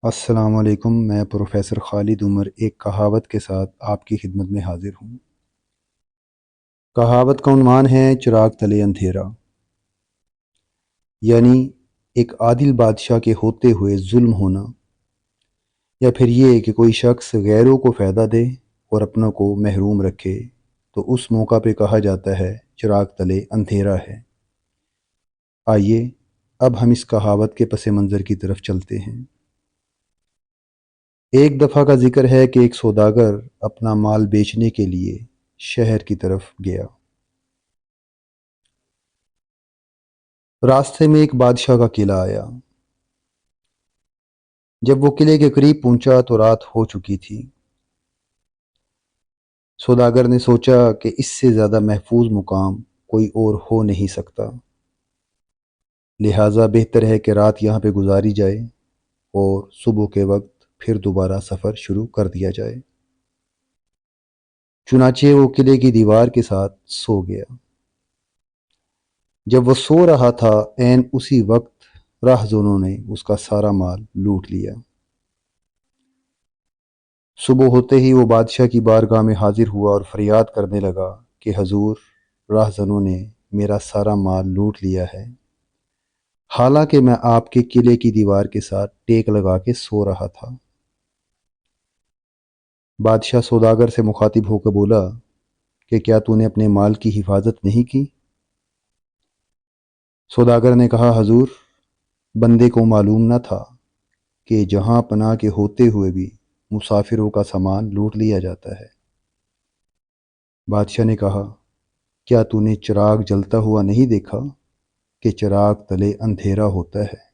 السلام علیکم، میں پروفیسر خالد عمر ایک کہاوت کے ساتھ آپ کی خدمت میں حاضر ہوں۔ کہاوت کا عنوان ہے چراغ تلے اندھیرا، یعنی ایک عادل بادشاہ کے ہوتے ہوئے ظلم ہونا، یا پھر یہ کہ کوئی شخص غیروں کو فائدہ دے اور اپنوں کو محروم رکھے تو اس موقع پہ کہا جاتا ہے چراغ تلے اندھیرا ہے۔ آئیے اب ہم اس کہاوت کے پس منظر کی طرف چلتے ہیں۔ ایک دفعہ کا ذکر ہے کہ ایک سوداگر اپنا مال بیچنے کے لیے شہر کی طرف گیا۔ راستے میں ایک بادشاہ کا قلعہ آیا۔ جب وہ قلعے کے قریب پہنچا تو رات ہو چکی تھی۔ سوداگر نے سوچا کہ اس سے زیادہ محفوظ مقام کوئی اور ہو نہیں سکتا، لہٰذا بہتر ہے کہ رات یہاں پہ گزاری جائے اور صبح کے وقت پھر دوبارہ سفر شروع کر دیا جائے۔ چنانچہ وہ قلعے کی دیوار کے ساتھ سو گیا۔ جب وہ سو رہا تھا عین اسی وقت راہزنوں نے اس کا سارا مال لوٹ لیا۔ صبح ہوتے ہی وہ بادشاہ کی بارگاہ میں حاضر ہوا اور فریاد کرنے لگا کہ حضور، راہزنوں نے میرا سارا مال لوٹ لیا ہے، حالانکہ میں آپ کے قلعے کی دیوار کے ساتھ ٹیک لگا کے سو رہا تھا۔ بادشاہ سوداگر سے مخاطب ہو کے بولا کہ کیا تو نے اپنے مال کی حفاظت نہیں کی؟ سوداگر نے کہا، حضور، بندے کو معلوم نہ تھا کہ جہاں پناہ کے ہوتے ہوئے بھی مسافروں کا سامان لوٹ لیا جاتا ہے۔ بادشاہ نے کہا، کیا تو نے چراغ جلتا ہوا نہیں دیکھا کہ چراغ تلے اندھیرا ہوتا ہے؟